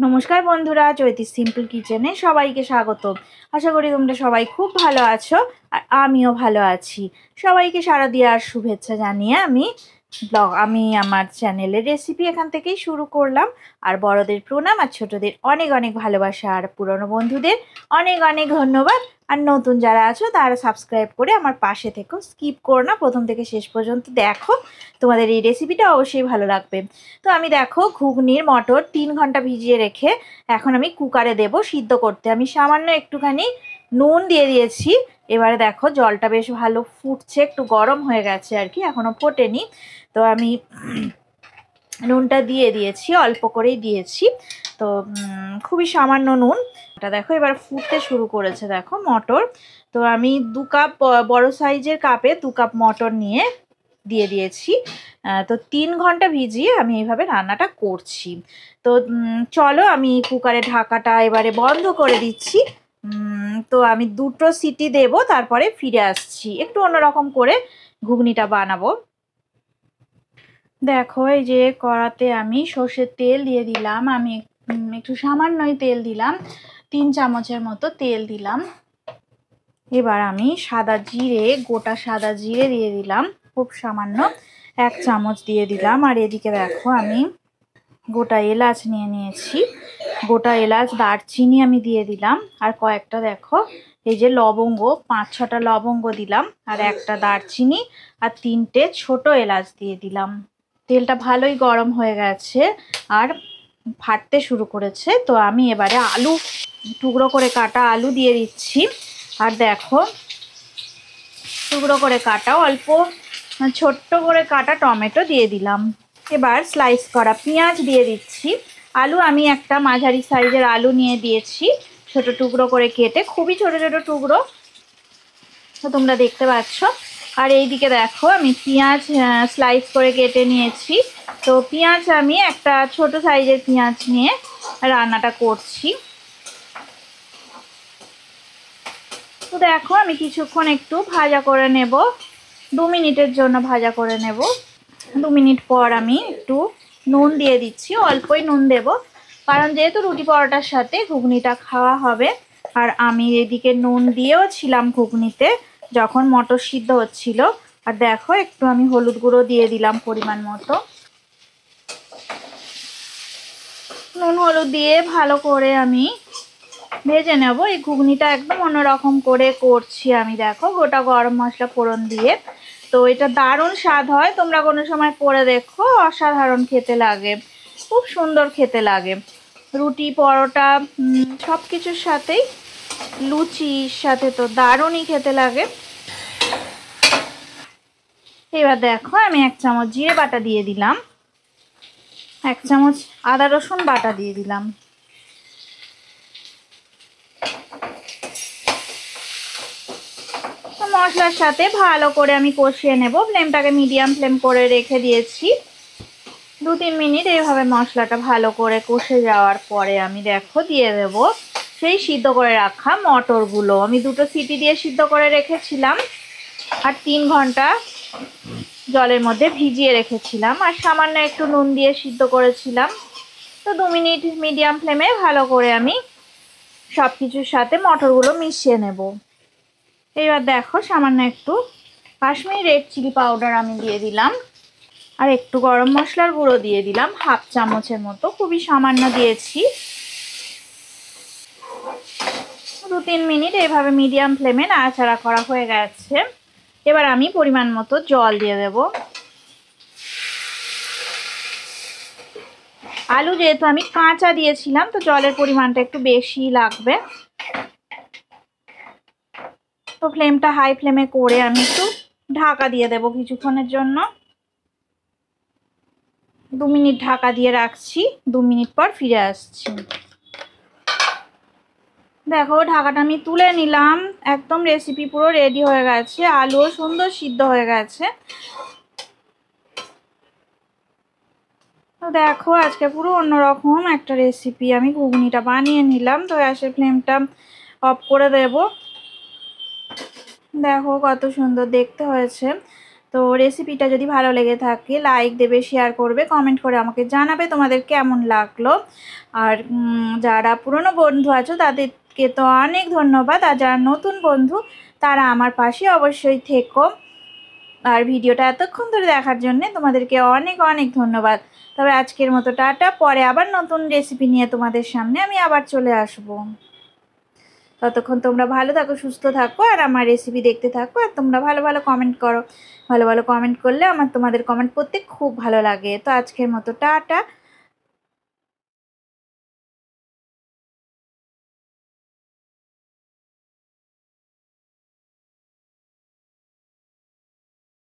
নমস্কার বন্ধুরা, চৈতি সিম্পল কিচেনে সবাইকে স্বাগত। আশা করি তোমরা সবাই খুব ভালো আছো আর আমিও ভালো আছি। সবাইকে শারদীয়ার শুভেচ্ছা জানিয়ে আমি আমার চ্যানেলের রেসিপি এখান থেকেই শুরু করলাম। আর বড়দের প্রণাম, আর ছোটদের অনেক অনেক ভালোবাসা, আর পুরনো বন্ধুদের অনেক অনেক ধন্যবাদ। আর নতুন যারা আছো তারা সাবস্ক্রাইব করে আমার পাশে থেকো, স্কিপ করো না, প্রথম থেকে শেষ পর্যন্ত দেখো। তোমাদের এই রেসিপিটা অবশ্যই ভালো লাগবে। তো আমি দেখো ঘুগনির মটর 3 ঘন্টা ভিজিয়ে রেখে এখন আমি কুকারে দেব সিদ্ধ করতে। আমি সামান্য একটুখানি নুন দিয়ে দিয়েছি। এবারে দেখো জলটা বেশ ভালো ফুটছে, একটু গরম হয়ে গেছে আর কি, এখনো ফোটেনি। তো আমি নুনটা দিয়ে দিয়েছি, অল্প করেই দিয়েছি। তো খুবই সামান্য নুন। এটা দেখো এবার ফুটতে শুরু করেছে, দেখো মটর। তো আমি 2 কাপ বড় সাইজের কাপে 2 কাপ মটর নিয়ে দিয়ে দিয়েছি। তো 3 ঘন্টা ভিজিয়ে আমি এইভাবে রান্নাটা করছি। তো চলো আমি কুকারে ঢাকাটা এবারে বন্ধ করে দিচ্ছি। তো আমি 2টো সিটি দেব, তারপরে ফিরে আসছি। একটু অন্যরকম করে ঘুগনিটা বানাবো। দেখো এই যে কড়াতে আমি সর্ষের তেল দিয়ে দিলাম। আমি একটু সামান্যই তেল দিলাম, 3 চামচের মতো তেল দিলাম। এবার আমি গোটা সাদা জিরে দিয়ে দিলাম, খুব সামান্য 1 চামচ দিয়ে দিলাম। আর এদিকে দেখো আমি গোটা এলাচ নিয়ে নিয়েছি, গোটা এলাচ দারচিনি আমি দিয়ে দিলাম। আর কয়েকটা দেখো এই যে লবঙ্গ, 5-6টা লবঙ্গ দিলাম, আর একটা দারচিনি আর 3টে ছোট এলাচ দিয়ে দিলাম। তেলটা ভালোই গরম হয়ে গেছে আর ফাটতে শুরু করেছে। তো আমি এবারে টুকরো করে কাটা আলু দিয়ে দিচ্ছি। আর দেখো টুকরো করে কাটা অল্প ছোট্ট করে কাটা টমেটো দিয়ে দিলাম। এবার স্লাইস করা পেঁয়াজ দিয়ে দিচ্ছি। আলু আমি একটা মাঝারি সাইজের আলু নিয়ে দিয়েছি, ছোট টুকরো করে কেটে, খুবই ছোট ছোট টুকরো, তো তোমরা দেখতে পাচ্ছ। আর এইদিকে দেখো আমি পেঁয়াজ স্লাইস করে কেটে নিয়েছি। তো পেঁয়াজ আমি একটা ছোট সাইজের পেঁয়াজ নিয়ে রান্নাটা করছি। তো দেখো আমি কিছুক্ষণ একটু ভাজা করে নেব, 2 মিনিটের জন্য ভাজা করে নেব। 2 মিনিট পর আমি একটু নুন দিয়ে দিচ্ছি, অল্পই নুন দেব, কারণ যেহেতু রুটি পরোটার সাথে ঘুগনিটা খাওয়া হবে। আর আমি এদিকে নুন দিয়েও ছিলাম ঘুগনিতে যখন মটর সিদ্ধ হচ্ছিল। আর দেখো একটু আমি হলুদ গুঁড়ো দিয়ে দিলাম পরিমাণ মতো। নুন হলুদ দিয়ে ভালো করে আমি ভেজে নেব। এই ঘুগনিটা একদম অন্যরকম করে করছি আমি, দেখো গোটা গরম মশলা ফোড়ন দিয়ে। তো এটা দারুণ স্বাদ হয়, তোমরা কোনো সময় করে দেখো, অসাধারণ খেতে লাগে, খুব সুন্দর খেতে লাগে। রুটি পরোটা সব কিছুর সাথেই, লুচির সাথে তো দারুণই খেতে লাগে। এবার দেখো আমি 1 চামচ জিরে বাটা দিয়ে দিলাম, 1 চামচ আদা রসুন বাটা দিয়ে দিলাম। মশলার সাথে ভালো করে আমি কষিয়ে নেব। ফ্লেমটাকে মিডিয়াম ফ্লেম করে রেখে দিয়েছি। 2-3 মিনিট এইভাবে মশলাটা ভালো করে কষে যাওয়ার পরে আমি দেখো দিয়ে দেব সেই সিদ্ধ করে রাখা মটরগুলো। আমি 2টো সিটি দিয়ে সিদ্ধ করে রেখেছিলাম, আর 3 ঘন্টা জলের মধ্যে ভিজিয়ে রেখেছিলাম, আর সামান্য একটু নুন দিয়ে সিদ্ধ করেছিলাম। তো 2 মিনিট মিডিয়াম ফ্লেমে ভালো করে আমি সব কিছুর সাথে মটরগুলো মিশিয়ে নেব। এবার দেখো সামান্য একটু কাশ্মীরি রেড চিলি পাউডার আমি দিয়ে দিলাম, আর একটু গরম মশলার গুঁড়ো দিয়ে দিলাম 1/2 চামচের মতো, খুবই সামান্য দিয়েছি। 2-3 মিনিট এইভাবে মিডিয়াম ফ্লেমে নাড়াচাড়া করা হয়ে গেছে। এবার আমি পরিমাণ মতো জল দিয়ে দেব। আলু যেহেতু আমি কাঁচা দিয়েছিলাম, তো জলের পরিমাণটা একটু বেশি লাগবে। তো ফ্লেমটা হাই ফ্লেমে করে আমি একটু ঢাকা দিয়ে দেব কিছুক্ষণের জন্য। 2 মিনিট ঢাকা দিয়ে রাখছি, 2 মিনিট পর ফিরে আসছি। দেখো ঢাকাটা আমি তুলে নিলাম, একদম রেসিপি পুরো রেডি হয়ে গেছে, আলুও সুন্দর সিদ্ধ হয়ে গেছে। তো দেখো আজকে পুরো অন্যরকম একটা রেসিপি আমি ঘুগনিটা বানিয়ে নিলাম। তো গ্যাসের ফ্লেমটা অফ করে দেব। দেখো কত সুন্দর দেখতে হয়েছে। তো তো রেসিপিটা যদি ভালো লেগে থাকে লাইক দেবে, শেয়ার করবে, কমেন্ট করে আমাকে জানাবে তোমাদের কেমন লাগলো। আর যারা পুরনো বন্ধু আছো তাদেরকে তো অনেক ধন্যবাদ, আর যারা নতুন বন্ধু তারা আমার পাশে অবশ্যই থেকো। আর ভিডিওটা এতক্ষণ ধরে দেখার জন্য তোমাদেরকে অনেক অনেক ধন্যবাদ। তবে আজকের মতো টাটা, পরে আবার নতুন রেসিপি নিয়ে তোমাদের সামনে আমি আবার চলে আসবো। ততক্ষণ তোমরা ভালো থাকো, সুস্থ থাকো, আর আমার রেসিপি দেখতে থাকো। আর তোমরা ভালো ভালো কমেন্ট করো, ভালো ভালো কমেন্ট করলে আমার তোমাদের কমেন্ট করতে খুব ভালো লাগে। তো আজকের মতো টাটা,